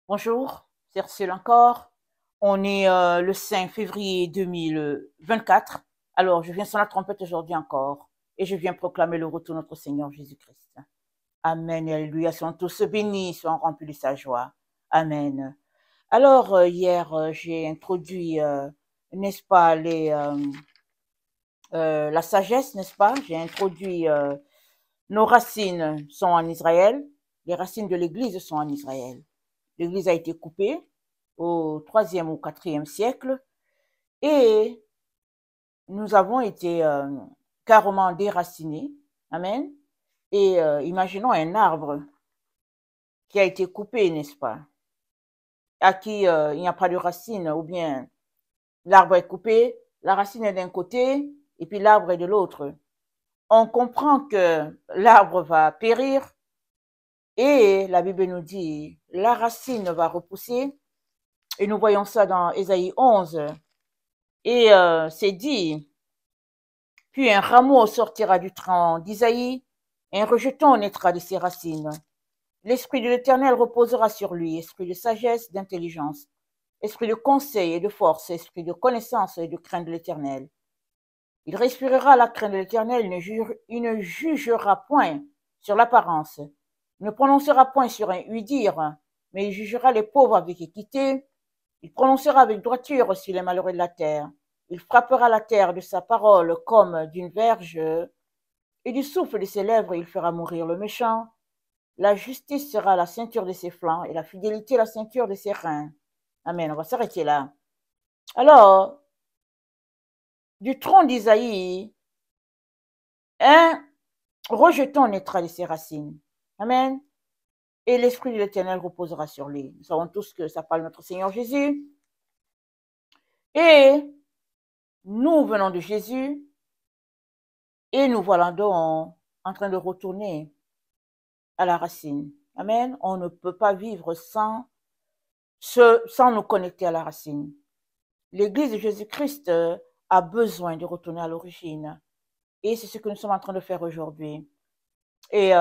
Bonjour, c'est Ursule encore. On est le 5 février 2024. Alors, je viens sur la trompette aujourd'hui encore et je viens proclamer le retour de notre Seigneur Jésus-Christ. Amen et alléluia. Soyons tous bénis, soyons remplis de sa joie. Amen. Alors, hier, j'ai introduit, n'est-ce pas, la sagesse, n'est-ce pas? J'ai introduit nos racines sont en Israël, les racines de l'Église sont en Israël. L'Église a été coupée au IIIe ou IVe siècle et nous avons été carrément déracinés. Amen. Et imaginons un arbre qui a été coupé, n'est-ce pas, à qui il n'y a pas de racine, ou bien l'arbre est coupé, la racine est d'un côté et puis l'arbre est de l'autre. On comprend que l'arbre va périr et la Bible nous dit la racine va repousser. Et nous voyons ça dans Ésaïe 11. Et c'est dit, puis un rameau sortira du tronc d'Isaïe, et un rejeton naîtra de ses racines. L'esprit de l'Éternel reposera sur lui, esprit de sagesse, d'intelligence, esprit de conseil et de force, esprit de connaissance et de crainte de l'Éternel. Il respirera la crainte de l'Éternel, il ne jugera point sur l'apparence, il ne prononcera point sur un oui-dire, mais il jugera les pauvres avec équité. Il prononcera avec droiture sur les malheureux de la terre. Il frappera la terre de sa parole comme d'une verge, et du souffle de ses lèvres il fera mourir le méchant. La justice sera la ceinture de ses flancs, et la fidélité la ceinture de ses reins. Amen. On va s'arrêter là. Alors, du tronc d'Isaïe, un rejeton naîtra de ses racines. Amen. Et l'esprit de l'Éternel reposera sur lui. Nous savons tous que ça parle de notre Seigneur Jésus. Et nous venons de Jésus. Et nous voilà donc en train de retourner à la racine. Amen. On ne peut pas vivre sans nous connecter à la racine. L'Église de Jésus-Christ a besoin de retourner à l'origine. Et c'est ce que nous sommes en train de faire aujourd'hui. Et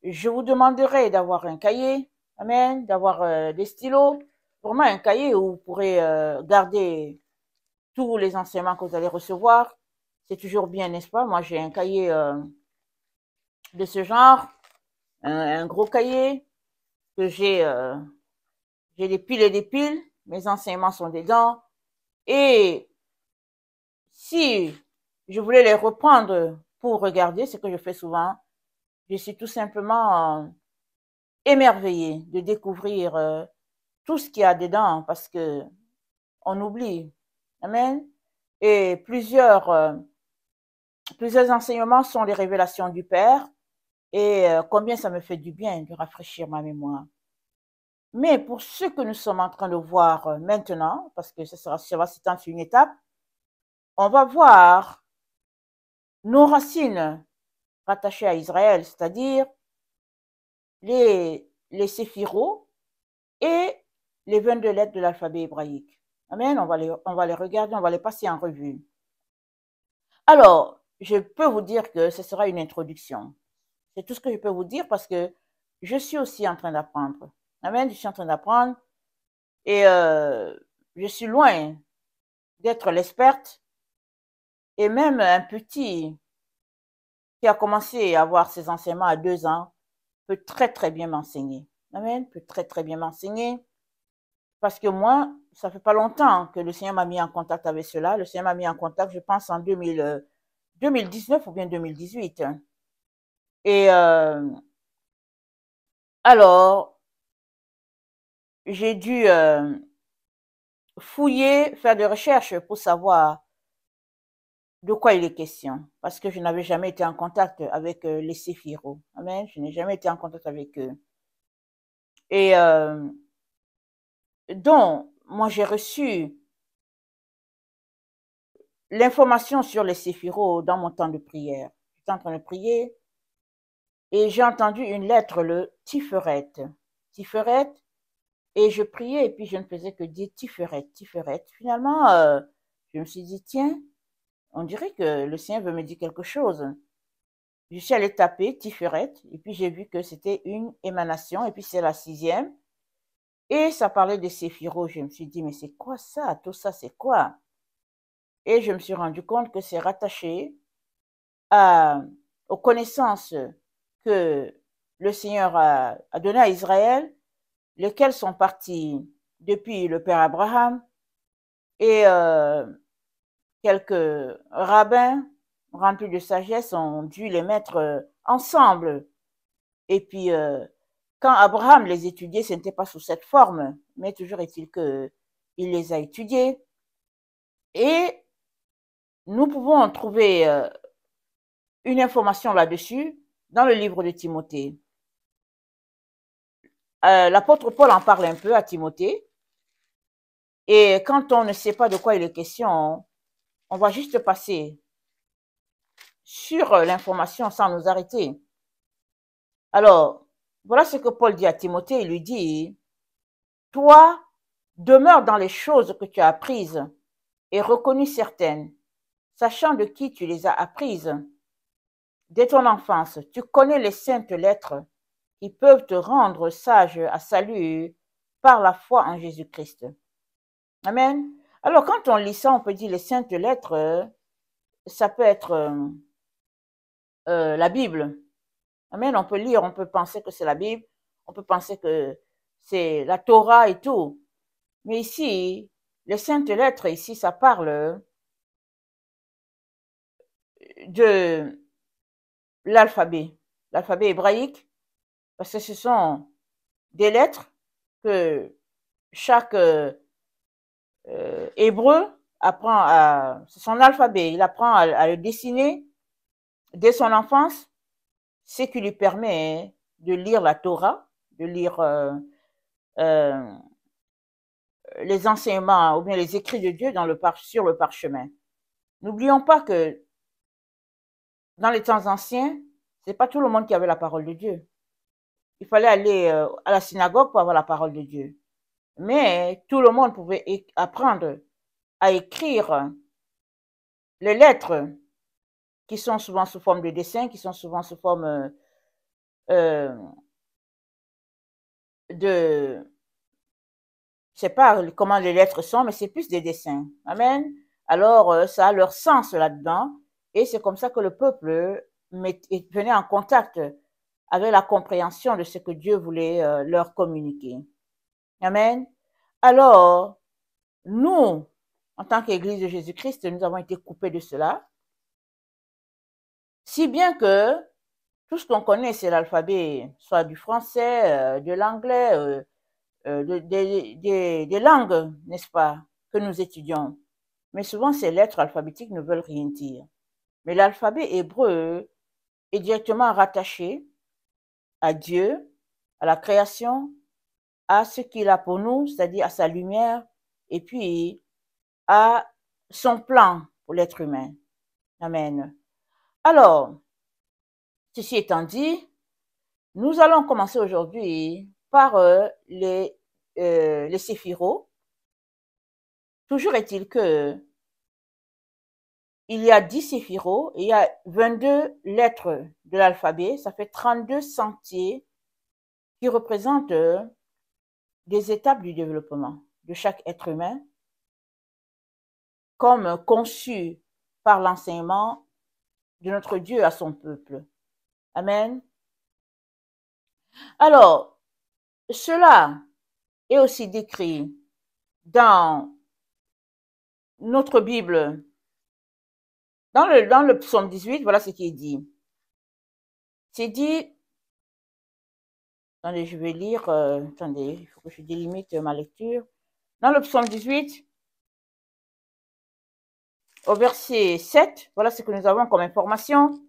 je vous demanderai d'avoir un cahier, amen, d'avoir des stylos, vraiment un cahier où vous pourrez garder tous les enseignements que vous allez recevoir. C'est toujours bien, n'est-ce pas? Moi, j'ai un cahier de ce genre, un gros cahier que j'ai des piles et des piles. Mes enseignements sont dedans. Et si je voulais les reprendre pour regarder, ce que je fais souvent, je suis tout simplement émerveillée de découvrir tout ce qu'il y a dedans parce que on oublie. Amen. Et plusieurs enseignements sont les révélations du Père. Et combien ça me fait du bien de rafraîchir ma mémoire. Mais pour ce que nous sommes en train de voir maintenant, parce que ça va s'étendre sur une étape, on va voir nos racines rattachées à Israël, c'est-à-dire les séphiros et les 22 lettres de l'alphabet hébraïque. Amen, on va les regarder, on va les passer en revue. Alors, je peux vous dire que ce sera une introduction. C'est tout ce que je peux vous dire parce que je suis aussi en train d'apprendre. Amen, je suis en train d'apprendre et je suis loin d'être l'experte. Et même un petit qui a commencé à avoir ses enseignements à 2 ans peut très très bien m'enseigner. Amen, peut très très bien m'enseigner. Parce que moi, ça fait pas longtemps que le Seigneur m'a mis en contact avec cela. Le Seigneur m'a mis en contact, je pense, en 2019 ou bien 2018. Et alors, j'ai dû fouiller, faire des recherches pour savoir de quoi il est question. Parce que je n'avais jamais été en contact avec les séphiros. Amen. Je n'ai jamais été en contact avec eux. Et donc, moi, j'ai reçu l'information sur les séphiros dans mon temps de prière. J'étais en train de prier et j'ai entendu une lettre, le Tiferet. Tiferet. Et je priais et puis je ne faisais que dire Tiferet, Tiferet. Finalement, je me suis dit, tiens, on dirait que le Seigneur veut me dire quelque chose. Je suis allée taper Tiferet et puis j'ai vu que c'était une émanation et puis c'est la 6e. Et ça parlait de Séphiro. Je me suis dit, mais c'est quoi ça? Tout ça, c'est quoi? Et je me suis rendu compte que c'est rattaché aux connaissances que le Seigneur a données à Israël, lesquelles sont parties depuis le Père Abraham, et quelques rabbins remplis de sagesse ont dû les mettre ensemble. Et puis, quand Abraham les étudiait, ce n'était pas sous cette forme, mais toujours est-il qu'il les a étudiés. Et nous pouvons trouver une information là-dessus dans le livre de Timothée. L'apôtre Paul en parle un peu à Timothée. Et quand on ne sait pas de quoi il est question, on va juste passer sur l'information sans nous arrêter. Alors, voilà ce que Paul dit à Timothée. Il lui dit, toi, demeure dans les choses que tu as apprises et reconnues certaines, sachant de qui tu les as apprises. Dès ton enfance, tu connais les saintes lettres qui peuvent te rendre sage à salut par la foi en Jésus-Christ. Amen. Alors, quand on lit ça, on peut dire les saintes lettres, ça peut être la Bible. Amen. On peut lire, on peut penser que c'est la Bible, on peut penser que c'est la Torah et tout. Mais ici, les saintes lettres, ici, ça parle de l'alphabet hébraïque, parce que ce sont des lettres que chaque hébreu apprend à... C'est son alphabet, il apprend à le dessiner dès son enfance, ce qui lui permet de lire la Torah, de lire les enseignements ou bien les écrits de Dieu sur le parchemin. N'oublions pas que dans les temps anciens, c'est pas tout le monde qui avait la parole de Dieu. Il fallait aller à la synagogue pour avoir la parole de Dieu. Mais tout le monde pouvait apprendre à écrire les lettres qui sont souvent sous forme de dessin, qui sont souvent sous forme de... Je sais pas comment les lettres sont, mais c'est plus des dessins. Amen. Alors, ça a leur sens là-dedans. Et c'est comme ça que le peuple venait en contact avec la compréhension de ce que Dieu voulait leur communiquer. Amen. Alors, nous, en tant qu'Église de Jésus-Christ, nous avons été coupés de cela. Si bien que tout ce qu'on connaît, c'est l'alphabet, soit du français, de l'anglais, des langues, n'est-ce pas, que nous étudions. Mais souvent, ces lettres alphabétiques ne veulent rien dire. Mais l'alphabet hébreu est directement rattaché à Dieu, à la création, à ce qu'il a pour nous, c'est-à-dire à sa lumière, et puis à son plan pour l'être humain. Amen. Alors, ceci étant dit, nous allons commencer aujourd'hui par les séphiros. Toujours est-il que il y a 10 séphiros et il y a 22 lettres de l'alphabet. Ça fait 32 sentiers qui représentent des étapes du développement de chaque être humain, comme conçu par l'enseignement de notre Dieu à son peuple. Amen. Alors, cela est aussi décrit dans notre Bible, dans le psaume 18, voilà ce qui est dit. C'est dit, attendez, je vais lire, attendez, il faut que je délimite ma lecture. Dans le psaume 18, au verset 7, voilà ce que nous avons comme information.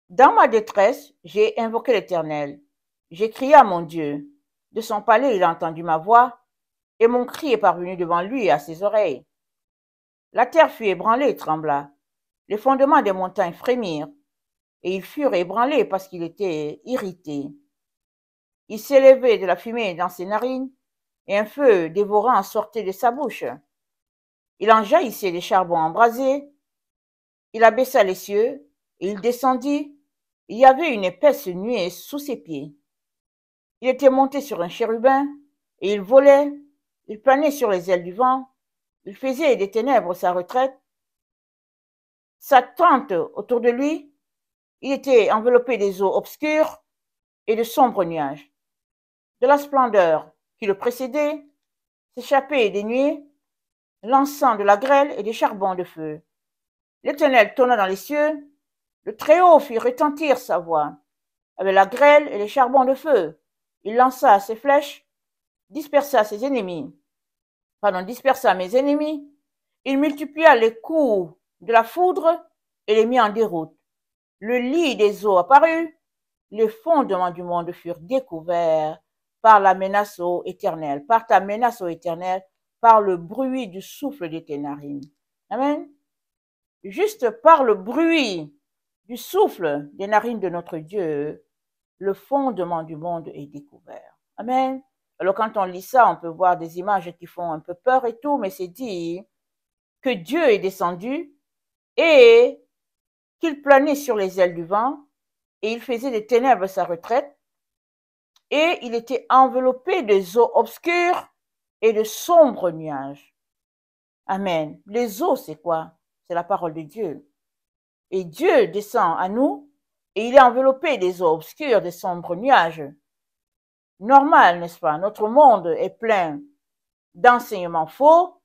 Dans ma détresse, j'ai invoqué l'Éternel. J'ai crié à mon Dieu. De son palais, il a entendu ma voix, et mon cri est parvenu devant lui et à ses oreilles. La terre fut ébranlée et trembla. Les fondements des montagnes frémirent, et ils furent ébranlés parce qu'il était irrité. Il s'élevait de la fumée dans ses narines, et un feu dévorant sortait de sa bouche. Il en jaillissait des charbons embrasés. Il abaissa les cieux, et il descendit. Il y avait une épaisse nuée sous ses pieds. Il était monté sur un chérubin et il volait, il planait sur les ailes du vent, il faisait des ténèbres sa retraite. Sa tente autour de lui, il était enveloppé des eaux obscures et de sombres nuages. De la splendeur qui le précédait s'échappait des nuées, l'encens de la grêle et des charbons de feu. L'Éternel tonna dans les cieux, le Très-Haut fit retentir sa voix. Avec la grêle et les charbons de feu, il lança ses flèches, dispersa ses ennemis. Dispersa mes ennemis. Il multiplia les coups de la foudre et les mit en déroute. Le lit des eaux apparut, les fondements du monde furent découverts par la menace éternelle, par ta menace éternelle, par le bruit du souffle de tes narines. Amen. Juste par le bruit du souffle des narines de notre Dieu, le fondement du monde est découvert. Amen. Alors quand on lit ça, on peut voir des images qui font un peu peur et tout, mais c'est dit que Dieu est descendu et qu'il planait sur les ailes du vent et il faisait des ténèbres sa retraite et il était enveloppé des eaux obscures et de sombres nuages. Amen. Les eaux, c'est quoi? C'est la parole de Dieu. Et Dieu descend à nous et il est enveloppé des eaux obscures, des sombres nuages. Normal, n'est-ce pas? Notre monde est plein d'enseignements faux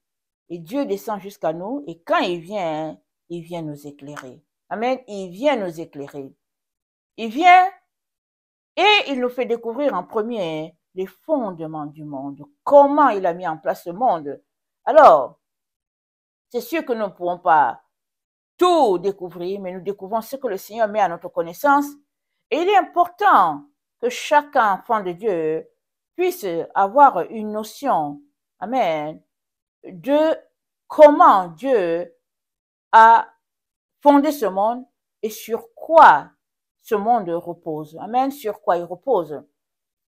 et Dieu descend jusqu'à nous et quand il vient nous éclairer. Amen. Il vient nous éclairer. Il vient et il nous fait découvrir en premier les fondements du monde, comment il a mis en place ce monde. Alors, c'est sûr que nous ne pourrons pas tout découvrir, mais nous découvrons ce que le Seigneur met à notre connaissance. Et il est important que chaque enfant de Dieu puisse avoir une notion, amen, de comment Dieu a fondé ce monde et sur quoi ce monde repose. Amen, sur quoi il repose.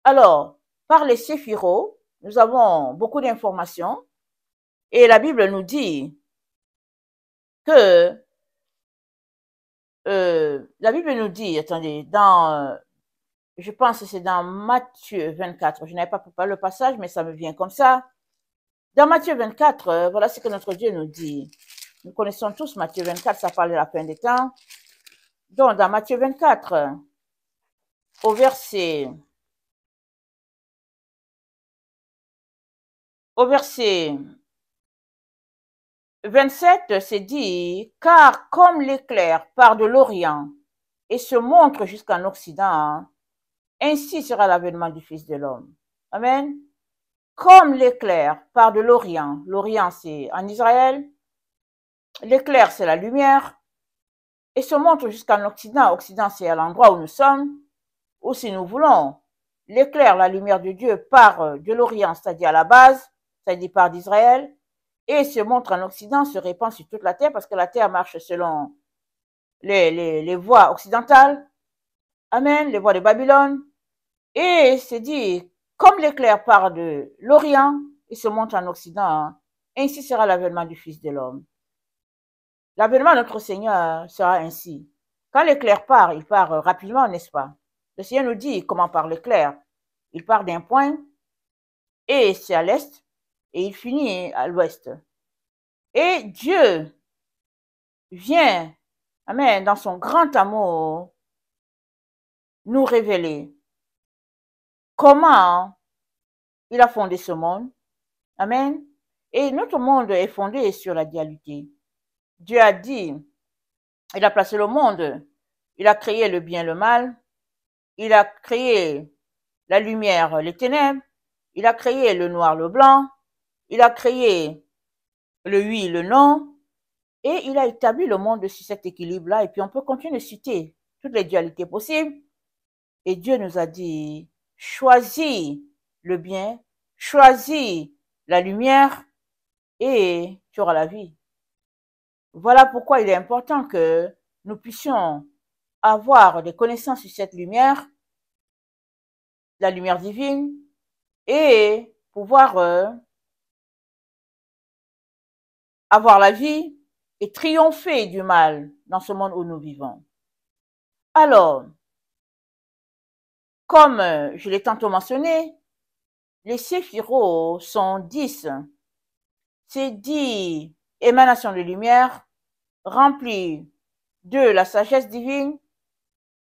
Alors, par les séphirots, nous avons beaucoup d'informations et la Bible nous dit que attendez, je pense que c'est dans Matthieu 24, je n'avais pas préparé le passage, mais ça me vient comme ça. Dans Matthieu 24, voilà ce que notre Dieu nous dit. Nous connaissons tous Matthieu 24, ça parle de la fin des temps. Donc, dans Matthieu 24, au verset 27, c'est dit, « Car comme l'éclair part de l'Orient et se montre jusqu'en Occident, ainsi sera l'avènement du Fils de l'homme. » Amen. Comme l'éclair part de l'Orient, l'Orient c'est en Israël, l'éclair c'est la lumière, et se montre jusqu'en Occident. Occident c'est à l'endroit où nous sommes, ou si nous voulons, l'éclair, la lumière de Dieu part de l'Orient, c'est-à-dire à la base, c'est-à-dire part d'Israël, et se montre en Occident, se répand sur toute la terre, parce que la terre marche selon les voies occidentales. Amen, les voies de Babylone. Et c'est dit, comme l'éclair part de l'Orient et se montre en Occident, ainsi sera l'avènement du Fils de l'homme. L'avènement de notre Seigneur sera ainsi. Quand l'éclair part, il part rapidement, n'est-ce pas? Le Seigneur nous dit comment part l'éclair. Il part d'un point et c'est à l'est et il finit à l'ouest. Et Dieu vient, amen, dans son grand amour, nous révéler comment il a fondé ce monde. Amen. Et notre monde est fondé sur la dualité. Dieu a dit, il a placé le monde, il a créé le bien et le mal, il a créé la lumière, les ténèbres, il a créé le noir, le blanc, il a créé le oui, le non, et il a établi le monde sur cet équilibre-là. Et puis on peut continuer de citer toutes les dualités possibles. Et Dieu nous a dit, choisis le bien, choisis la lumière et tu auras la vie. Voilà pourquoi il est important que nous puissions avoir des connaissances sur cette lumière, la lumière divine, et pouvoir avoir la vie et triompher du mal dans ce monde où nous vivons. Alors, Comme je l'ai tantôt mentionné, les séphiros sont 10. C'est 10 émanations de lumière remplies de la sagesse divine.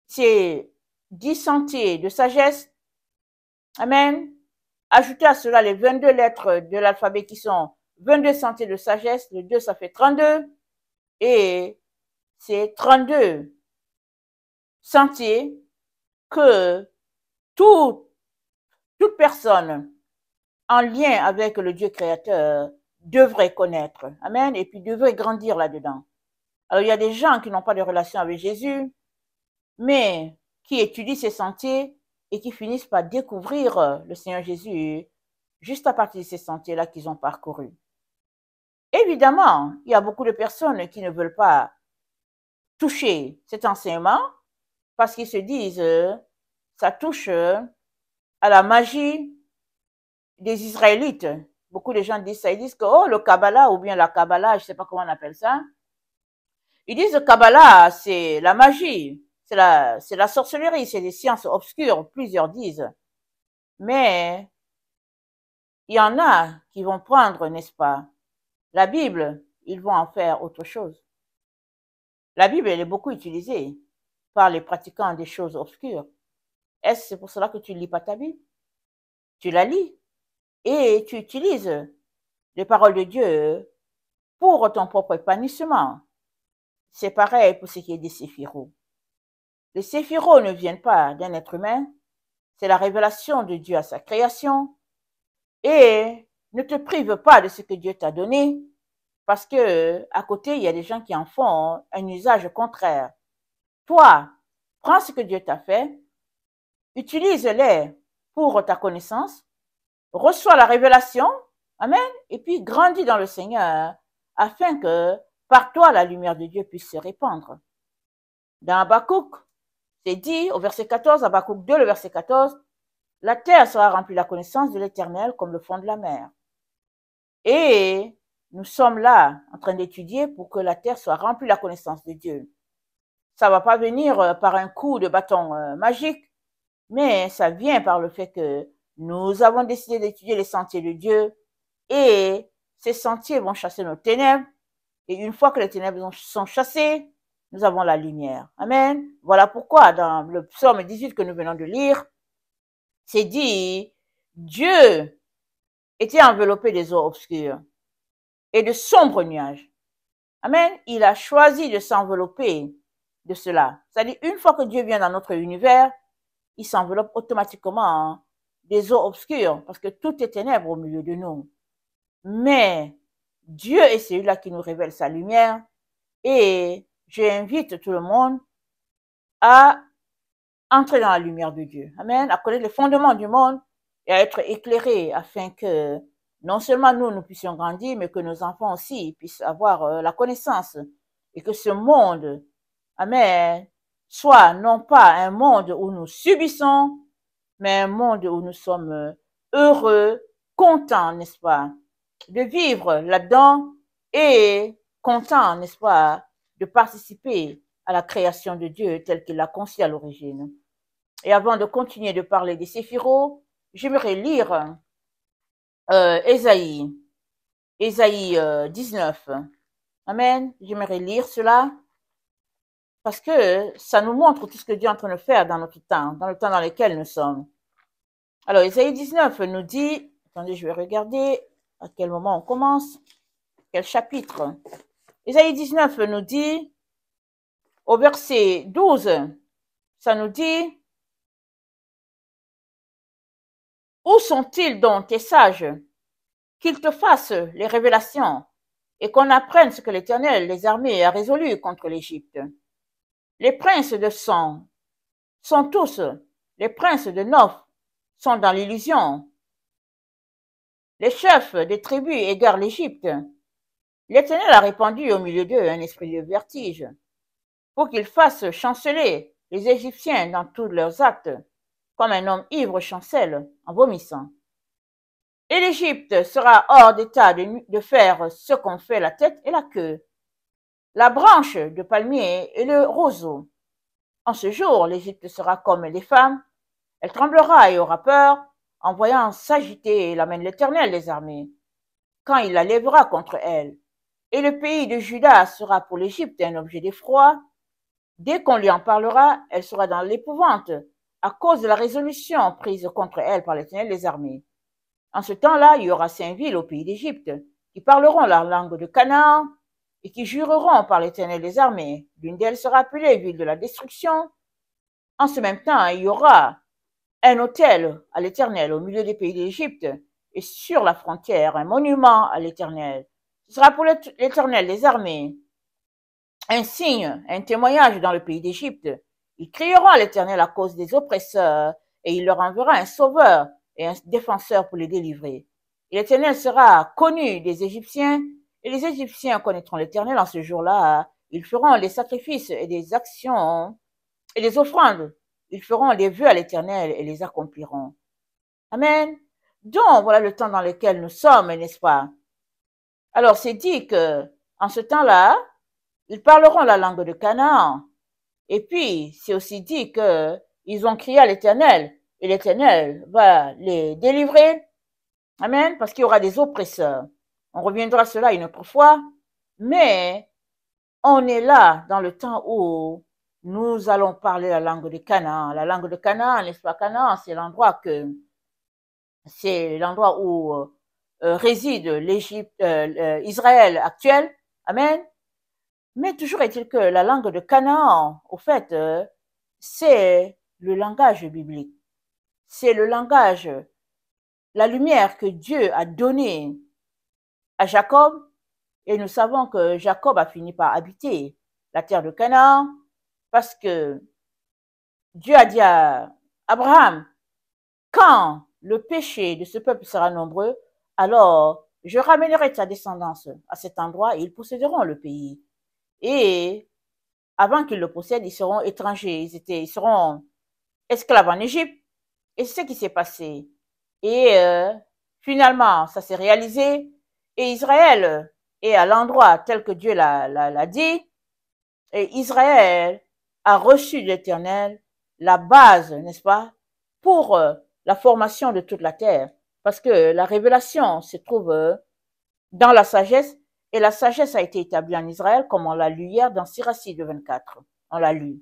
C'est 10 sentiers de sagesse. Amen. Ajoutez à cela les 22 lettres de l'alphabet qui sont 22 sentiers de sagesse. Le 2, ça fait 32. Et c'est 32 sentiers que toute personne en lien avec le Dieu créateur devrait connaître. Amen. Et puis devrait grandir là-dedans. Alors il y a des gens qui n'ont pas de relation avec Jésus, mais qui étudient ces sentiers et qui finissent par découvrir le Seigneur Jésus juste à partir de ces sentiers-là qu'ils ont parcourus. Évidemment, il y a beaucoup de personnes qui ne veulent pas toucher cet enseignement parce qu'ils se disent ça touche à la magie des Israélites. Beaucoup de gens disent ça, ils disent que oh, le Kabbalah ou bien la Kabbalah, je ne sais pas comment on appelle ça. Ils disent que le Kabbalah, c'est la magie, c'est la sorcellerie, c'est des sciences obscures, plusieurs disent. Mais il y en a qui vont prendre, n'est-ce pas, la Bible, ils vont en faire autre chose. La Bible, elle est beaucoup utilisée par les pratiquants des choses obscures. Est-ce que c'est pour cela que tu ne lis pas ta Bible? Tu la lis et tu utilises les paroles de Dieu pour ton propre épanouissement. C'est pareil pour ce qui est des séphiros. Les séphiros ne viennent pas d'un être humain, c'est la révélation de Dieu à sa création. Et ne te prive pas de ce que Dieu t'a donné, parce que à côté, il y a des gens qui en font un usage contraire. Toi, prends ce que Dieu t'a fait, utilise-les pour ta connaissance, reçois la révélation, amen, et puis grandis dans le Seigneur, afin que par toi la lumière de Dieu puisse se répandre. Dans Habakkuk, c'est dit au verset 14, Habakkuk 2, le verset 14, la terre sera remplie de la connaissance de l'Éternel comme le fond de la mer. Et nous sommes là en train d'étudier pour que la terre soit remplie de la connaissance de Dieu. Ça ne va pas venir par un coup de bâton magique, mais ça vient par le fait que nous avons décidé d'étudier les sentiers de Dieu et ces sentiers vont chasser nos ténèbres. Et une fois que les ténèbres sont chassées, nous avons la lumière. Amen. Voilà pourquoi dans le psaume 18 que nous venons de lire, c'est dit, Dieu était enveloppé des eaux obscures et de sombres nuages. Amen. Il a choisi de s'envelopper de cela. C'est-à-dire, une fois que Dieu vient dans notre univers, il s'enveloppe automatiquement des eaux obscures parce que tout est ténèbres au milieu de nous. Mais Dieu est celui-là qui nous révèle sa lumière et j'invite tout le monde à entrer dans la lumière de Dieu. Amen. À connaître les fondements du monde et à être éclairés afin que non seulement nous puissions grandir, mais que nos enfants aussi puissent avoir la connaissance et que ce monde, amen, soit non pas un monde où nous subissons, mais un monde où nous sommes heureux, contents, n'est-ce pas, de vivre là-dedans et contents, n'est-ce pas, de participer à la création de Dieu telle qu'il l'a conçue à l'origine. Et avant de continuer de parler des séphiros, j'aimerais lire Ésaïe 19. Amen. J'aimerais lire cela parce que ça nous montre tout ce que Dieu est en train de faire dans notre temps, dans le temps dans lequel nous sommes. Alors, Ésaïe 19 nous dit, attendez, je vais regarder à quel moment on commence, quel chapitre. Ésaïe 19 nous dit, au verset 12, ça nous dit, où sont-ils donc tes sages, qu'ils te fassent les révélations et qu'on apprenne ce que l'Éternel, les armées, a résolu contre l'Égypte. Les princes de Son sont tous, les princes de Noph sont dans l'illusion. Les chefs des tribus égarent l'Égypte. L'Éternel a répandu au milieu d'eux un esprit de vertige pour qu'ils fassent chanceler les Égyptiens dans tous leurs actes, comme un homme ivre chancelle en vomissant. Et l'Égypte sera hors d'état de faire ce qu'ont fait la tête et la queue, la branche de palmier et le roseau. En ce jour, l'Égypte sera comme les femmes, Elle tremblera et aura peur en voyant s'agiter la main de l'Éternel des armées, quand il la lèvera contre elle. Et le pays de Juda sera pour l'Égypte un objet d'effroi. Dès qu'on lui en parlera, elle sera dans l'épouvante à cause de la résolution prise contre elle par l'Éternel des armées. En ce temps-là, il y aura 5 villes au pays d'Égypte qui parleront la langue de Canaan et qui jureront par l'Éternel des armées. L'une d'elles sera appelée ville de la destruction. En ce même temps, il y aura un autel à l'Éternel au milieu des pays d'Égypte et sur la frontière un monument à l'Éternel. Ce sera pour l'Éternel des armées un signe, un témoignage dans le pays d'Égypte. Ils crieront à l'Éternel à cause des oppresseurs et il leur enverra un sauveur et un défenseur pour les délivrer. Et l'Éternel sera connu des Égyptiens et les Égyptiens connaîtront l'Éternel en ce jour-là. Ils feront des sacrifices et des actions et des offrandes. Ils feront des vœux à l'Éternel et les accompliront. Amen. Donc, voilà le temps dans lequel nous sommes, n'est-ce pas? Alors, c'est dit que, en ce temps-là, ils parleront la langue de Canaan. Et puis, c'est aussi dit que ils ont crié à l'Éternel et l'Éternel va les délivrer. Amen. Parce qu'il y aura des oppresseurs. On reviendra à cela une autre fois. Mais, on est là dans le temps où nous allons parler la langue de Canaan. La langue de Canaan, n'est-ce pas? Canaan, c'est l'endroit où réside l'Égypte, Israël actuel. Amen. Mais toujours est-il que la langue de Canaan, au fait, c'est le langage biblique. C'est le langage, la lumière que Dieu a donnée à Jacob. Et nous savons que Jacob a fini par habiter la terre de Canaan parce que Dieu a dit à Abraham, quand le péché de ce peuple sera nombreux, alors je ramènerai ta descendance à cet endroit et ils posséderont le pays. Et avant qu'ils le possèdent, ils seront étrangers, ils seront esclaves en Égypte. Et c'est ce qui s'est passé. Et finalement, ça s'est réalisé. Et Israël est à l'endroit tel que Dieu l'a dit. Et Israël a reçu de l'Éternel la base, n'est-ce pas, pour la formation de toute la terre. Parce que la révélation se trouve dans la sagesse. Et la sagesse a été établie en Israël, comme on l'a lu hier dans Sirach 24. On l'a lu.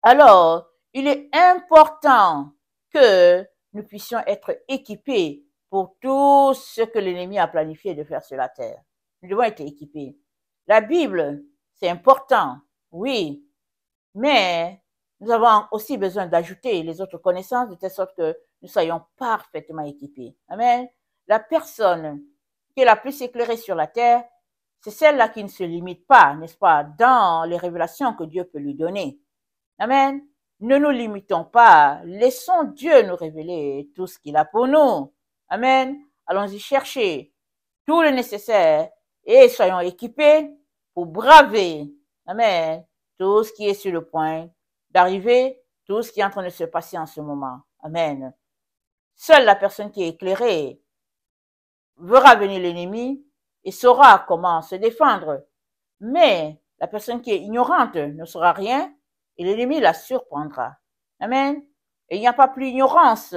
Alors, il est important que nous puissions être équipés pour tout ce que l'ennemi a planifié de faire sur la terre. Nous devons être équipés. La Bible, c'est important, oui, mais nous avons aussi besoin d'ajouter les autres connaissances de telle sorte que nous soyons parfaitement équipés. Amen. La personne qui est la plus éclairée sur la terre, c'est celle-là qui ne se limite pas, n'est-ce pas, dans les révélations que Dieu peut lui donner. Amen. Ne nous limitons pas. Laissons Dieu nous révéler tout ce qu'il a pour nous. Amen. Allons-y chercher tout le nécessaire et soyons équipés pour braver. Amen. Tout ce qui est sur le point d'arriver, tout ce qui est en train de se passer en ce moment. Amen. Seule la personne qui est éclairée verra venir l'ennemi et saura comment se défendre. Mais la personne qui est ignorante ne saura rien et l'ennemi la surprendra. Amen. Et il n'y a pas plus ignorance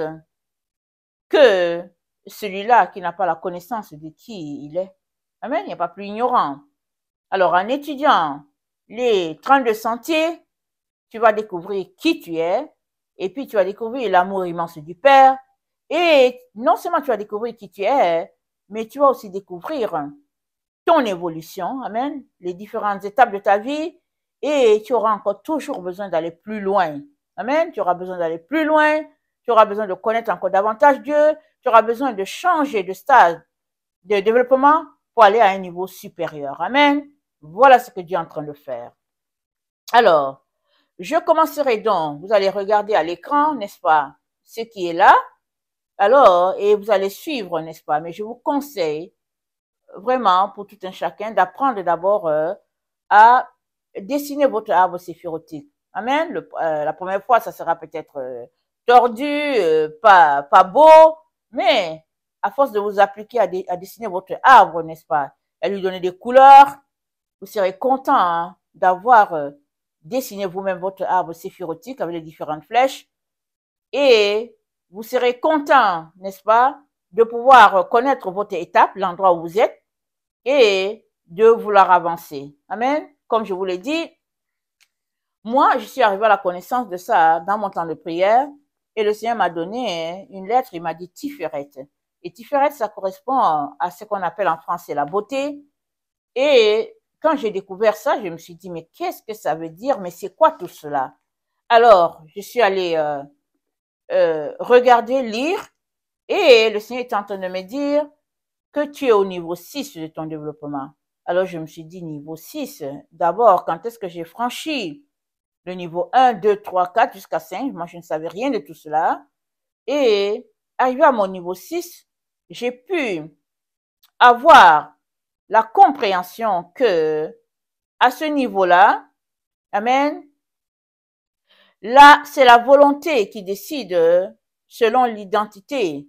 que celui-là qui n'a pas la connaissance de qui il est. Amen. Il n'y a pas plus ignorant. Alors, en étudiant les 32 sentiers, tu vas découvrir qui tu es et puis tu vas découvrir l'amour immense du Père. Et non seulement tu vas découvrir qui tu es, mais tu vas aussi découvrir ton évolution, amen, les différentes étapes de ta vie, et tu auras encore toujours besoin d'aller plus loin. Amen, tu auras besoin d'aller plus loin, tu auras besoin de connaître encore davantage Dieu, tu auras besoin de changer de stade de développement pour aller à un niveau supérieur. Amen. Voilà ce que Dieu est en train de faire. Alors, je commencerai donc, vous allez regarder à l'écran, n'est-ce pas, ce qui est là, alors, et vous allez suivre, n'est-ce pas, mais je vous conseille vraiment pour tout un chacun d'apprendre d'abord à dessiner votre arbre séphirotique. Amen. La première fois, ça sera peut-être tordu, pas beau, mais à force de vous appliquer à dessiner votre arbre, n'est-ce pas, à lui donner des couleurs, vous serez content hein, d'avoir dessiné vous-même votre arbre séphirotique avec les différentes flèches. et vous serez content, n'est-ce pas, de pouvoir connaître votre étape, l'endroit où vous êtes, et de vouloir avancer. Amen. Comme je vous l'ai dit, moi, je suis arrivée à la connaissance de ça dans mon temps de prière, et le Seigneur m'a donné une lettre, il m'a dit Tiferet. Et Tiferet, ça correspond à ce qu'on appelle en français la beauté. Et quand j'ai découvert ça, je me suis dit, mais qu'est-ce que ça veut dire? Mais c'est quoi tout cela? Alors, je suis allée regarder, lire, et le Seigneur est en train de me dire que tu es au niveau 6 de ton développement. Alors, je me suis dit, niveau 6, d'abord, quand est-ce que j'ai franchi le niveau 1, 2, 3, 4 jusqu'à 5? Moi, je ne savais rien de tout cela. Et arrivé à mon niveau 6, j'ai pu avoir la compréhension que à ce niveau-là, amen, là, c'est la volonté qui décide selon l'identité,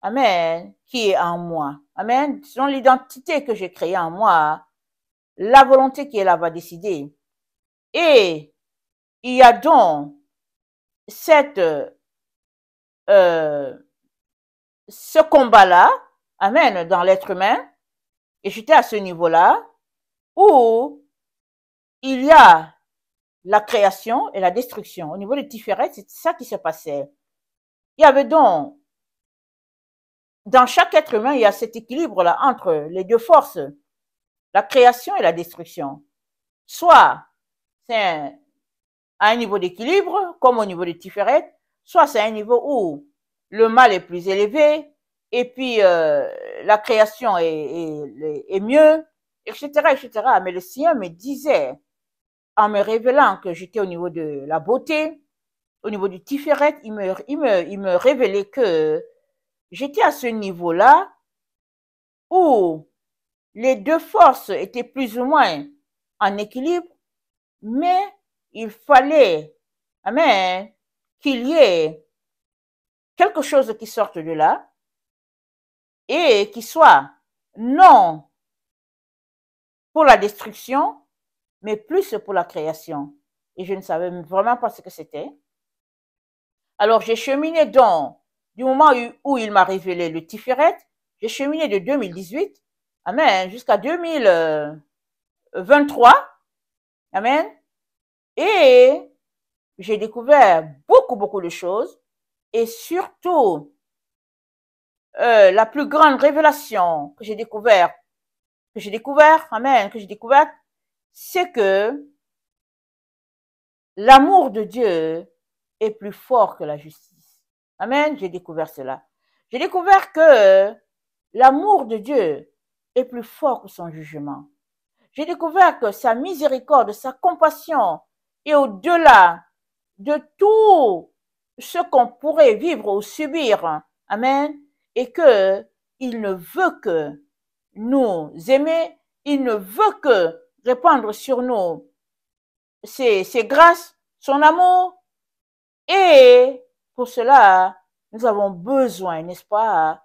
amen, qui est en moi. Amen. Selon l'identité que j'ai créée en moi, la volonté qui est là va décider. Et il y a donc cette, ce combat-là, amen, dans l'être humain, et j'étais à ce niveau-là, où il y a la création et la destruction. Au niveau de Tiferet, c'est ça qui se passait. Il y avait donc, dans chaque être humain, il y a cet équilibre-là entre les deux forces, la création et la destruction. Soit c'est à un niveau d'équilibre, comme au niveau de Tiferet, soit c'est à un niveau où le mal est plus élevé, et puis la création est mieux, etc., etc. Mais le Seigneur me disait, en me révélant que j'étais au niveau de la beauté, au niveau du Tiferet, il me révélait que j'étais à ce niveau-là où les deux forces étaient plus ou moins en équilibre, mais il fallait, amen, qu'il y ait quelque chose qui sorte de là et qui soit non pour la destruction, mais plus pour la création. Et je ne savais vraiment pas ce que c'était. Alors, j'ai cheminé donc, du moment où il m'a révélé le Tiferet, j'ai cheminé de 2018, amen, jusqu'à 2023, amen, et j'ai découvert beaucoup de choses, et surtout, la plus grande révélation que j'ai découverte, amen, que j'ai découverte, c'est que l'amour de Dieu est plus fort que la justice. Amen, j'ai découvert cela. J'ai découvert que l'amour de Dieu est plus fort que son jugement. J'ai découvert que sa miséricorde, sa compassion est au-delà de tout ce qu'on pourrait vivre ou subir. Amen. Et que il ne veut que nous aimer, il ne veut que répandre sur nous ses grâces, son amour. Et pour cela, nous avons besoin, n'est-ce pas,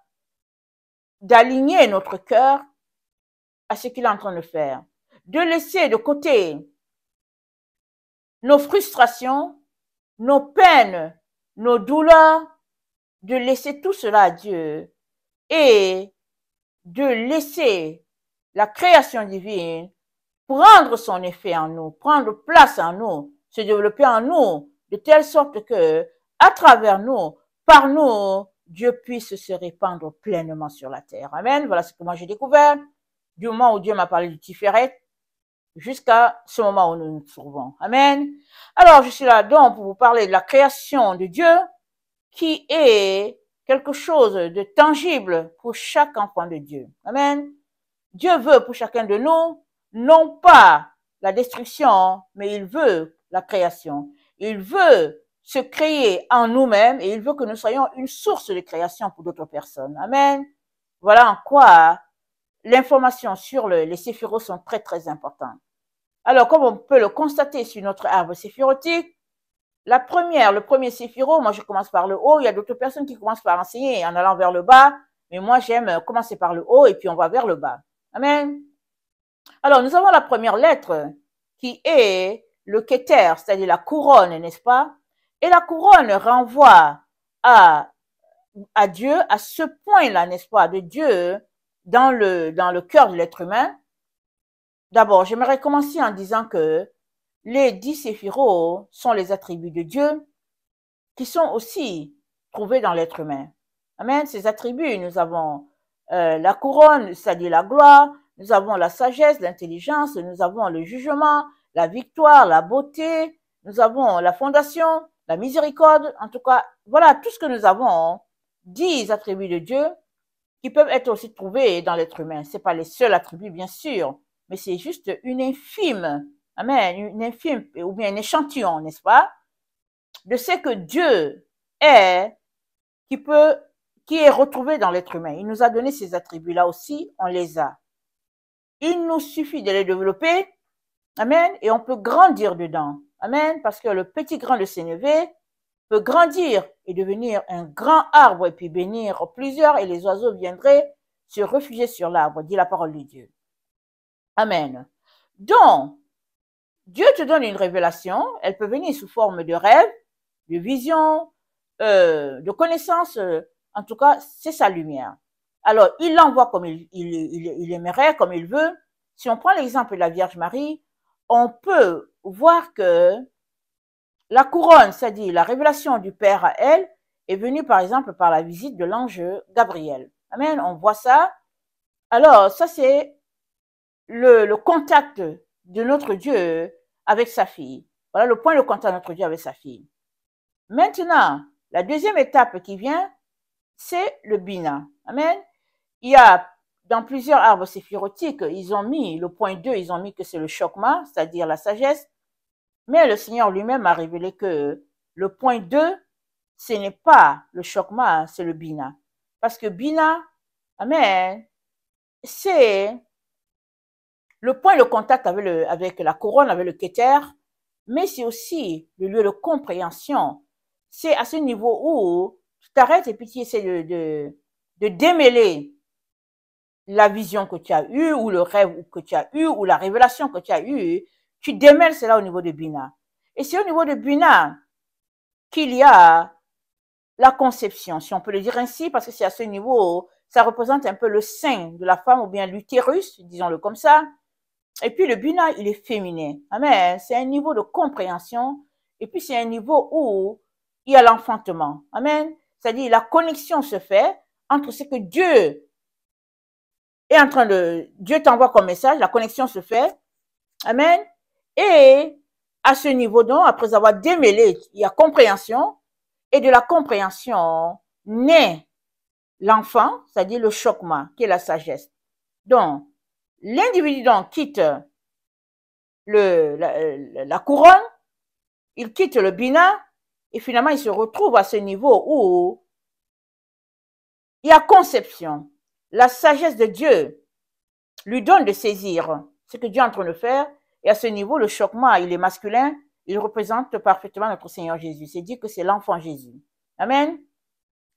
d'aligner notre cœur à ce qu'il est en train de faire, de laisser de côté nos frustrations, nos peines, nos douleurs, de laisser tout cela à Dieu et de laisser la création divine prendre son effet en nous, prendre place en nous, se développer en nous, de telle sorte que, à travers nous, par nous, Dieu puisse se répandre pleinement sur la terre. Amen. Voilà ce que moi j'ai découvert du moment où Dieu m'a parlé du Tiferet jusqu'à ce moment où nous nous trouvons. Amen. Alors, je suis là donc pour vous parler de la création de Dieu qui est quelque chose de tangible pour chaque enfant de Dieu. Amen. Dieu veut pour chacun de nous, non pas la destruction, mais il veut la création. Il veut se créer en nous-mêmes et il veut que nous soyons une source de création pour d'autres personnes. Amen. Voilà en quoi l'information sur les séphiros sont très importantes. Alors, comme on peut le constater sur notre arbre séphirotique, le premier séphiro, moi je commence par le haut, il y a d'autres personnes qui commencent par enseigner en allant vers le bas, mais moi j'aime commencer par le haut et puis on va vers le bas. Amen. Alors, nous avons la première lettre qui est le Keter, c'est-à-dire la couronne, n'est-ce pas? Et la couronne renvoie à Dieu, à ce point-là, n'est-ce pas, de Dieu dans le cœur de l'être humain. D'abord, j'aimerais commencer en disant que les 10 séphirots sont les attributs de Dieu qui sont aussi trouvés dans l'être humain. Amen. Ces attributs, nous avons la couronne, c'est-à-dire la gloire, nous avons la sagesse, l'intelligence, nous avons le jugement, la victoire, la beauté, nous avons la fondation, la miséricorde. En tout cas, voilà tout ce que nous avons, 10 attributs de Dieu qui peuvent être aussi trouvés dans l'être humain. Ce n'est pas les seuls attributs, bien sûr, mais c'est juste une infime, amen, une infime, ou bien un échantillon, n'est-ce pas, de ce que Dieu est, qui est retrouvé dans l'être humain. Il nous a donné ces attributs-là aussi, on les a. Il nous suffit de les développer, amen, et on peut grandir dedans, amen, parce que le petit grain de sénévé peut grandir et devenir un grand arbre et puis bénir plusieurs et les oiseaux viendraient se réfugier sur l'arbre, dit la parole de Dieu. Amen. Donc, Dieu te donne une révélation, elle peut venir sous forme de rêve, de vision, de connaissance, en tout cas, c'est sa lumière. Alors, il l'envoie comme il aimerait, comme il veut. Si on prend l'exemple de la Vierge Marie, on peut voir que la couronne, c'est-à-dire la révélation du Père à elle, est venue par exemple par la visite de l'ange Gabriel. Amen, on voit ça. Alors, ça c'est le contact de notre Dieu avec sa fille. Voilà le point de contact de notre Dieu avec sa fille. Maintenant, la deuxième étape qui vient, c'est le Bina. Amen. Il y a dans plusieurs arbres séphirotiques, ils ont mis le point 2, ils ont mis que c'est le chokma, c'est-à-dire la sagesse. Mais le Seigneur lui-même a révélé que le point 2, ce n'est pas le chokma, c'est le Bina. Parce que Bina, amen, c'est le point de contact avec la couronne, avec le Keter, mais c'est aussi le lieu de compréhension. C'est à ce niveau où tu t'arrêtes et puis tu essaies de démêler la vision que tu as eue, ou le rêve que tu as eu, ou la révélation que tu as eue, tu démêles cela au niveau de Bina. Et c'est au niveau de Bina qu'il y a la conception, si on peut le dire ainsi, parce que c'est à ce niveau, ça représente un peu le sein de la femme, ou bien l'utérus, disons-le comme ça. Et puis le Bina, il est féminin. Amen. C'est un niveau de compréhension, et puis c'est un niveau où il y a l'enfantement. Amen. C'est-à-dire la connexion se fait entre ce que Dieu est en train de... Dieu t'envoie comme message, la connexion se fait. Amen. Et à ce niveau donc, après avoir démêlé, il y a compréhension, et de la compréhension naît l'enfant, c'est-à-dire le chokma, qui est la sagesse. Donc, l'individu donc quitte la couronne, il quitte le bina, et finalement il se retrouve à ce niveau où il y a conception. La sagesse de Dieu lui donne de saisir ce que Dieu est en train de faire, et à ce niveau, le chokma, il est masculin, il représente parfaitement notre Seigneur Jésus. C'est dit que c'est l'enfant Jésus. Amen.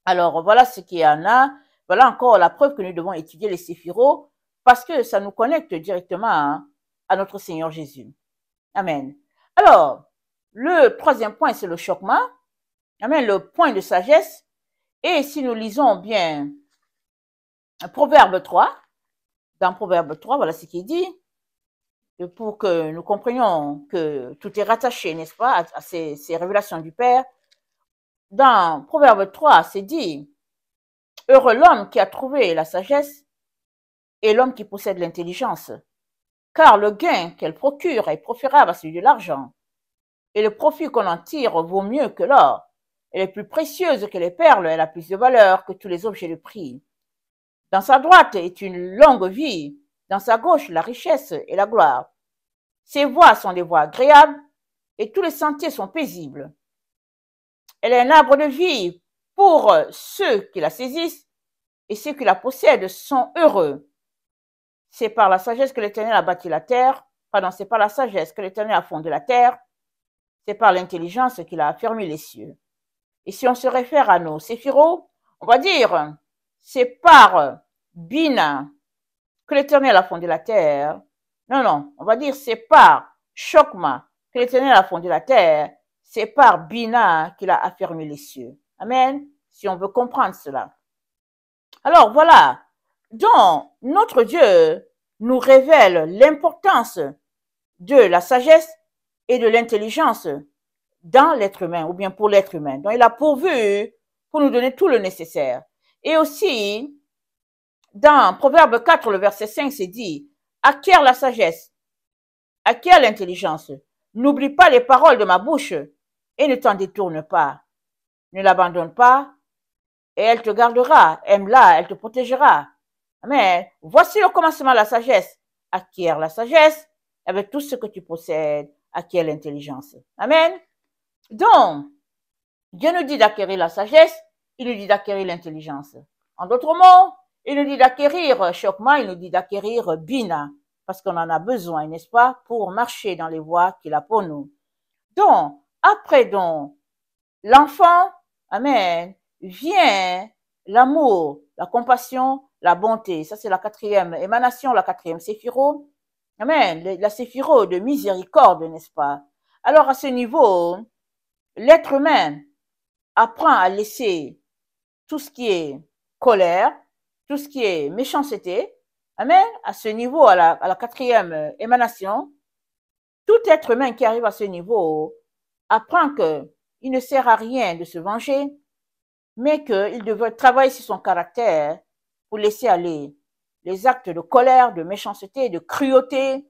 Alors, voilà ce qu'il y en a. Voilà encore la preuve que nous devons étudier les séphirots, parce que ça nous connecte directement à notre Seigneur Jésus. Amen. Alors, le troisième point, c'est le chokma. Amen, le point de sagesse. Et si nous lisons bien Proverbe 3, dans Proverbe 3, voilà ce qu'il dit, pour que nous comprenions que tout est rattaché, n'est-ce pas, à ces révélations du Père. Dans Proverbe 3, c'est dit, « Heureux l'homme qui a trouvé la sagesse et l'homme qui possède l'intelligence, car le gain qu'elle procure est préférable à celui de l'argent, et le profit qu'on en tire vaut mieux que l'or. Elle est plus précieuse que les perles, elle a plus de valeur que tous les objets de prix. Dans sa droite est une longue vie, dans sa gauche la richesse et la gloire. Ses voies sont des voies agréables, et tous les sentiers sont paisibles. Elle est un arbre de vie pour ceux qui la saisissent, et ceux qui la possèdent sont heureux. C'est par la sagesse que l'Éternel a bâti la terre, pardon, c'est par la sagesse que l'Éternel a fondé la terre, c'est par l'intelligence qu'il a affermi les cieux. Et si on se réfère à nos séphirots, on va dire, c'est par Bina que l'Éternel a fondé la terre. Non, on va dire c'est par Chokma que l'Éternel a fondé la terre, c'est par Bina qu'il a affermi les cieux. Amen. Si on veut comprendre cela. Alors voilà. Donc, notre Dieu nous révèle l'importance de la sagesse et de l'intelligence dans l'être humain, ou bien pour l'être humain. Donc, il a pourvu pour nous donner tout le nécessaire. Et aussi, dans Proverbe 4, le verset 5, c'est dit, acquiert la sagesse, acquiert l'intelligence, n'oublie pas les paroles de ma bouche et ne t'en détourne pas. Ne l'abandonne pas et elle te gardera. Aime-la, elle te protégera. Amen. Voici le commencement de la sagesse. Acquiert la sagesse avec tout ce que tu possèdes, acquiert l'intelligence. Amen. Donc, Dieu nous dit d'acquérir la sagesse, il nous dit d'acquérir l'intelligence. En d'autres mots, il nous dit d'acquérir Chokma, il nous dit d'acquérir Bina, parce qu'on en a besoin, n'est-ce pas, pour marcher dans les voies qu'il a pour nous. Donc, après donc, l'enfant, amen, vient l'amour, la compassion, la bonté. Ça, c'est la quatrième émanation, la quatrième séphiro. Amen, la séphiro de miséricorde, n'est-ce pas? Alors, à ce niveau, l'être humain apprend à laisser tout ce qui est colère, tout ce qui est méchanceté. Amen. À ce niveau, à la quatrième émanation, tout être humain qui arrive à ce niveau apprend qu'il ne sert à rien de se venger, mais qu'il devrait travailler sur son caractère pour laisser aller les actes de colère, de méchanceté, de cruauté.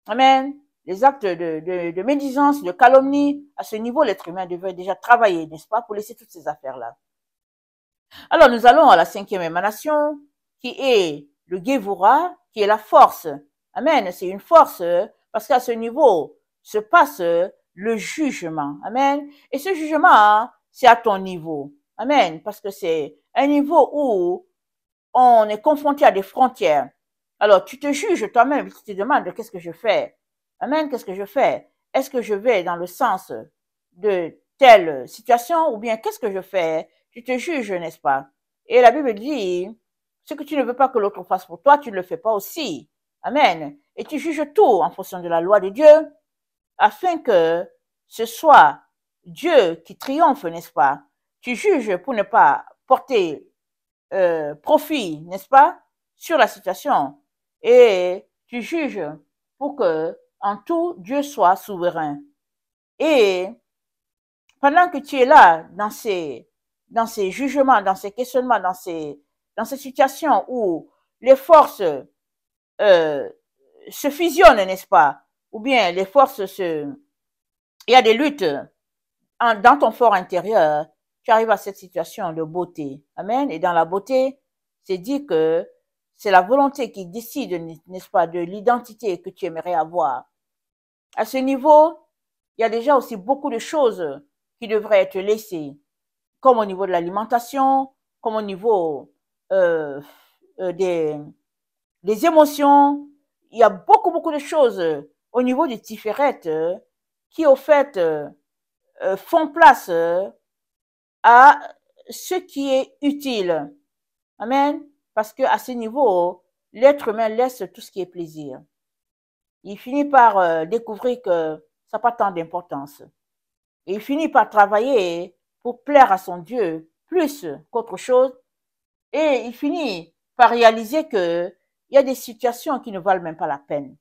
Amen. Les actes de médisance, de calomnie. À ce niveau, l'être humain devrait déjà travailler, n'est-ce pas, pour laisser toutes ces affaires-là. Alors, nous allons à la cinquième émanation, qui est le Gevura, qui est la force. Amen. C'est une force, parce qu'à ce niveau se passe le jugement. Amen. Et ce jugement, c'est à ton niveau. Amen. Parce que c'est un niveau où on est confronté à des frontières. Alors, tu te juges toi-même, tu te demandes qu'est-ce que je fais. Amen. Qu'est-ce que je fais? Est-ce que je vais dans le sens de telle situation ou bien qu'est-ce que je fais? Tu te juges, n'est-ce pas? Et la Bible dit, ce que tu ne veux pas que l'autre fasse pour toi, tu ne le fais pas aussi. Amen. Et tu juges tout en fonction de la loi de Dieu, afin que ce soit Dieu qui triomphe, n'est-ce pas? Tu juges pour ne pas porter profit, n'est-ce pas, sur la situation. Et tu juges pour que, en tout, Dieu soit souverain. Et pendant que tu es là, dans ces jugements, dans ces questionnements, dans ces situations où les forces se fusionnent, n'est-ce pas? Ou bien les forces il y a des luttes dans ton fort intérieur, tu arrives à cette situation de beauté. Amen. Et dans la beauté, c'est dit que c'est la volonté qui décide, n'est-ce pas, de l'identité que tu aimerais avoir. À ce niveau, il y a déjà aussi beaucoup de choses qui devraient être laissées, comme au niveau de l'alimentation, comme au niveau des émotions. Il y a beaucoup de choses au niveau du tiferet qui, au fait, font place à ce qui est utile. Amen. Parce que à ce niveau, l'être humain laisse tout ce qui est plaisir. Il finit par découvrir que ça n'a pas tant d'importance. Et il finit par travailler pour plaire à son Dieu plus qu'autre chose. Et il finit par réaliser qu'il y a des situations qui ne valent même pas la peine.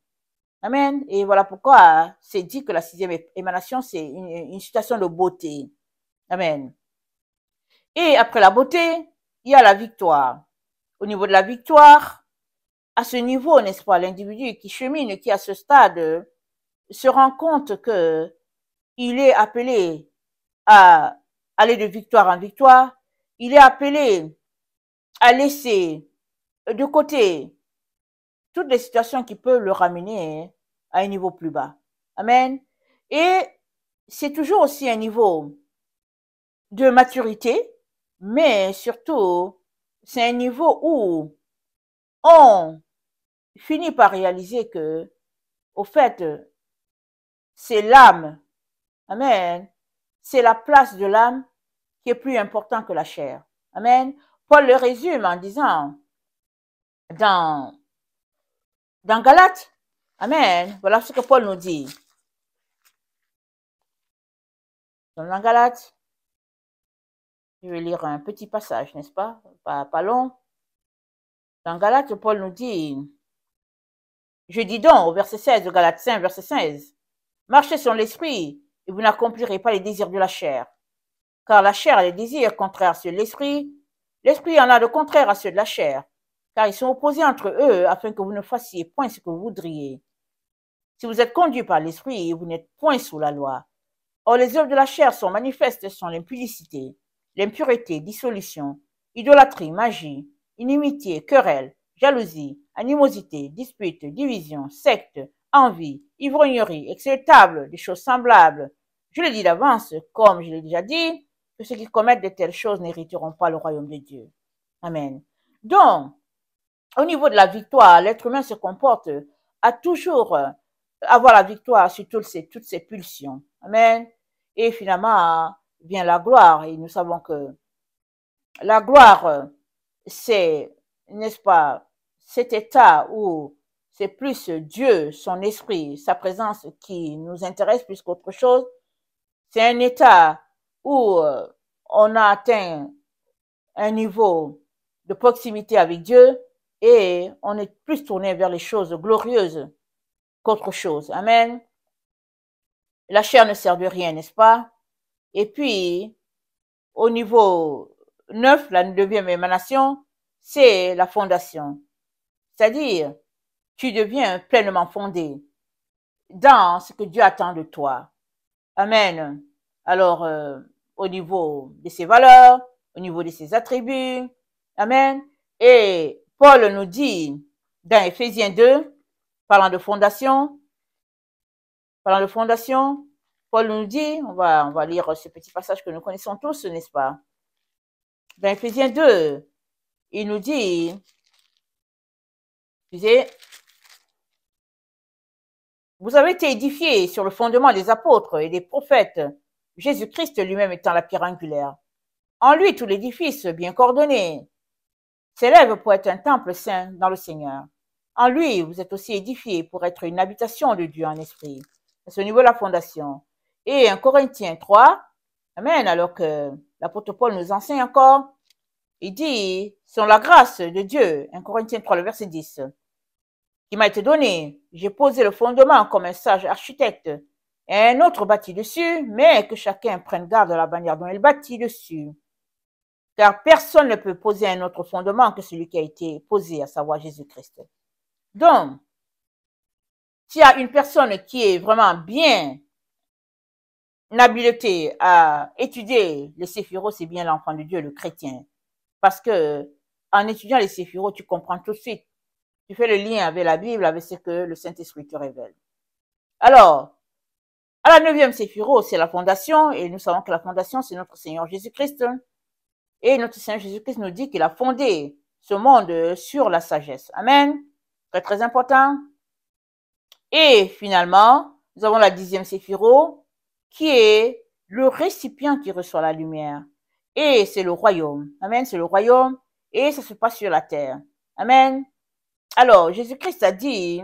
Amen. Et voilà pourquoi c'est dit que la sixième émanation, c'est une situation de beauté. Amen. Et après la beauté, il y a la victoire. Au niveau de la victoire, à ce niveau, n'est-ce pas, l'individu qui chemine, qui à ce stade se rend compte que il est appelé à aller de victoire en victoire, il est appelé à laisser de côté toutes les situations qui peuvent le ramener à un niveau plus bas. Amen. Et c'est toujours aussi un niveau de maturité, mais surtout, c'est un niveau où on finit par réaliser que, au fait, c'est l'âme. Amen. C'est la place de l'âme qui est plus importante que la chair. Amen. Paul le résume en disant dans Galates, amen, voilà ce que Paul nous dit. Dans la Galate, je vais lire un petit passage, n'est-ce pas? Pas long. Dans Galates, Paul nous dit, je dis donc, au verset 16 de Galates 5, verset 16, marchez sur l'esprit et vous n'accomplirez pas les désirs de la chair. Car la chair a des désirs contraires à ceux de l'esprit, l'esprit en a de contraires à ceux de la chair, car ils sont opposés entre eux afin que vous ne fassiez point ce que vous voudriez. Si vous êtes conduits par l'esprit, vous n'êtes point sous la loi. Or, les œuvres de la chair sont manifestes, sont l'impudicité, l'impureté, dissolution, idolâtrie, magie, inimitié, querelle, jalousie, animosité, dispute, division, secte, envie, ivrognerie, acceptable, des choses semblables. Je le dis d'avance, comme je l'ai déjà dit, que ceux qui commettent de telles choses n'hériteront pas le royaume de Dieu. Amen. Donc, au niveau de la victoire, l'être humain se comporte à toujours avoir la victoire sur toutes ces pulsions. Amen. Et finalement, vient la gloire. Et nous savons que la gloire, c'est, n'est-ce pas, cet état où c'est plus Dieu, son esprit, sa présence qui nous intéresse plus qu'autre chose. C'est un état où on a atteint un niveau de proximité avec Dieu et on est plus tourné vers les choses glorieuses qu'autre chose. Amen. La chair ne sert de rien, n'est-ce pas? Et puis, au niveau 9, la 9e émanation, c'est la fondation. C'est-à-dire, tu deviens pleinement fondé dans ce que Dieu attend de toi. Amen. Alors, au niveau de ses valeurs, au niveau de ses attributs. Amen. Et Paul nous dit dans Éphésiens 2, parlant de fondation, Paul nous dit, on va lire ce petit passage que nous connaissons tous, n'est-ce pas? Dans Éphésiens 2, il nous dit, vous avez été édifiés sur le fondement des apôtres et des prophètes, Jésus-Christ lui-même étant la pierre angulaire. En lui, tout l'édifice, bien coordonné, s'élève pour être un temple saint dans le Seigneur. En lui, vous êtes aussi édifiés pour être une habitation de Dieu en esprit. C'est au niveau de la fondation. Et 1 Corinthiens 3, amen, alors que l'apôtre Paul nous enseigne encore, il dit, selon la grâce de Dieu, 1 Corinthiens 3, le verset 10, qui m'a été donné, j'ai posé le fondement comme un sage architecte, et un autre bâtit dessus, mais que chacun prenne garde à la manière dont il bâtit dessus. Car personne ne peut poser un autre fondement que celui qui a été posé, à savoir Jésus-Christ. Donc, s'il y a une personne qui est vraiment bien habilitée à étudier les séphiros, c'est bien l'enfant de Dieu, le chrétien. Parce que en étudiant les séphiros, tu comprends tout de suite. Tu fais le lien avec la Bible, avec ce que le Saint-Esprit te révèle. Alors, à la 9e séphiro, c'est la fondation, et nous savons que la fondation, c'est notre Seigneur Jésus-Christ. Et notre Seigneur Jésus-Christ nous dit qu'il a fondé ce monde sur la sagesse. Amen. Très, très important. Et finalement, nous avons la 10e séphiro, qui est le récipient qui reçoit la lumière. Et c'est le royaume. Amen. C'est le royaume. Et ça se passe sur la terre. Amen. Alors, Jésus-Christ a dit,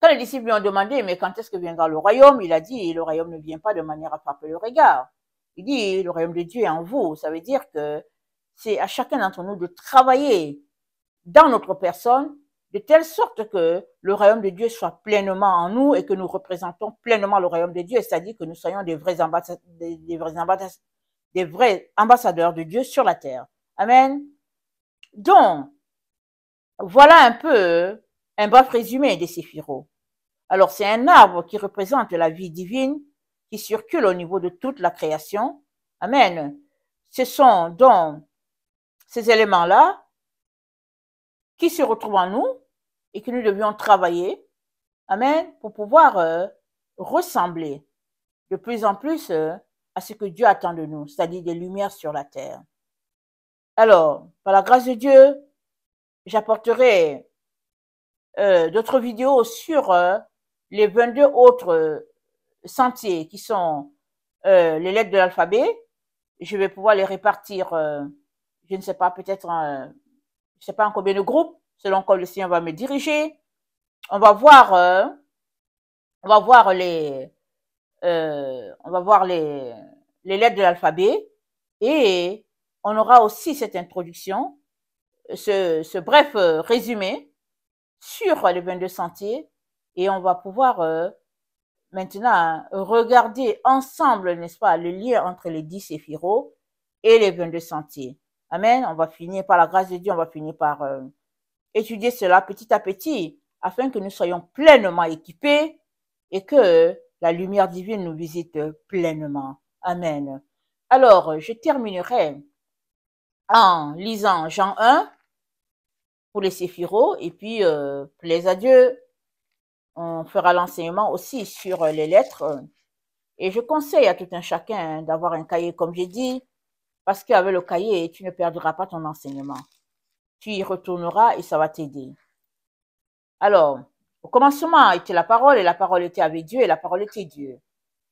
quand les disciples lui ont demandé, mais quand est-ce que viendra le royaume? Il a dit, le royaume ne vient pas de manière à frapper le regard. Il dit, le royaume de Dieu est en vous. Ça veut dire que c'est à chacun d'entre nous de travailler dans notre personne de telle sorte que le royaume de Dieu soit pleinement en nous et que nous représentons pleinement le royaume de Dieu, c'est-à-dire que nous soyons des vrais ambassadeurs de Dieu sur la terre. Amen. Donc, voilà un peu un bref résumé des séphiros. Alors, c'est un arbre qui représente la vie divine qui circule au niveau de toute la création. Amen. Ce sont donc ces éléments-là qui se retrouvent en nous et que nous devions travailler, amen, pour pouvoir ressembler de plus en plus à ce que Dieu attend de nous, c'est-à-dire des lumières sur la terre. Alors, par la grâce de Dieu, j'apporterai d'autres vidéos sur les 22 autres sentiers qui sont les lettres de l'alphabet. Je vais pouvoir les répartir, je ne sais pas, peut-être, je ne sais pas en combien de groupes, selon comme le Seigneur va me diriger. On va voir les on va voir les lettres de l'alphabet et on aura aussi cette introduction, ce bref résumé sur les 22 sentiers et on va pouvoir maintenant regarder ensemble, n'est-ce pas, le lien entre les 10 séphirots et les 22 sentiers. Amen. On va finir par la grâce de Dieu, on va finir par étudier cela petit à petit afin que nous soyons pleinement équipés et que la lumière divine nous visite pleinement. Amen. Alors, je terminerai en lisant Jean 1 pour les séphirots et puis, plaise à Dieu, on fera l'enseignement aussi sur les lettres. Et je conseille à tout un chacun d'avoir un cahier, comme j'ai dit, parce qu'avec le cahier, tu ne perdras pas ton enseignement. Tu y retourneras et ça va t'aider. Alors, au commencement était la parole et la parole était avec Dieu et la parole était Dieu.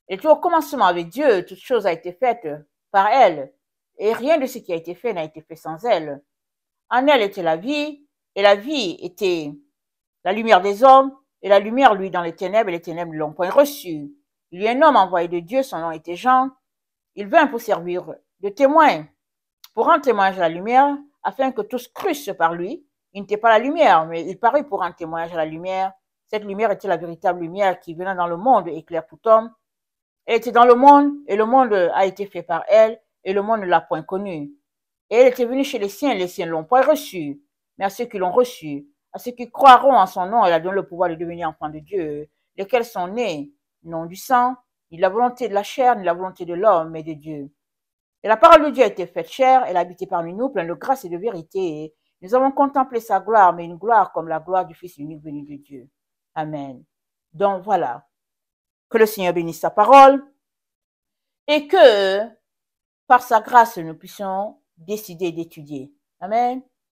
Et tout au commencement avec Dieu, toute chose a été faite par elle et rien de ce qui a été fait n'a été fait sans elle. En elle était la vie et la vie était la lumière des hommes et la lumière, lui, dans les ténèbres et les ténèbres ne l'ont point reçue. Il y a un homme envoyé de Dieu, son nom était Jean. Il vint pour servir de témoin, pour rendre témoignage à la lumière, afin que tous crussent par lui. Il n'était pas la lumière, mais il parut pour rendre témoignage à la lumière. Cette lumière était la véritable lumière qui venait dans le monde et éclaire tout homme. Elle était dans le monde et le monde a été fait par elle et le monde ne l'a point connue. Et elle était venue chez les siens ne l'ont point reçue. Mais à ceux qui l'ont reçue, à ceux qui croiront en son nom, elle a donné le pouvoir de devenir enfants de Dieu, lesquels sont nés, non du sang, ni de la volonté de la chair, ni de la volonté de l'homme, mais de Dieu. Et la parole de Dieu a été faite chair, elle a habité parmi nous, pleine de grâce et de vérité. Nous avons contemplé sa gloire, mais une gloire comme la gloire du Fils unique venu de Dieu. Amen. Donc voilà. Que le Seigneur bénisse sa parole et que, par sa grâce, nous puissions décider d'étudier. Amen.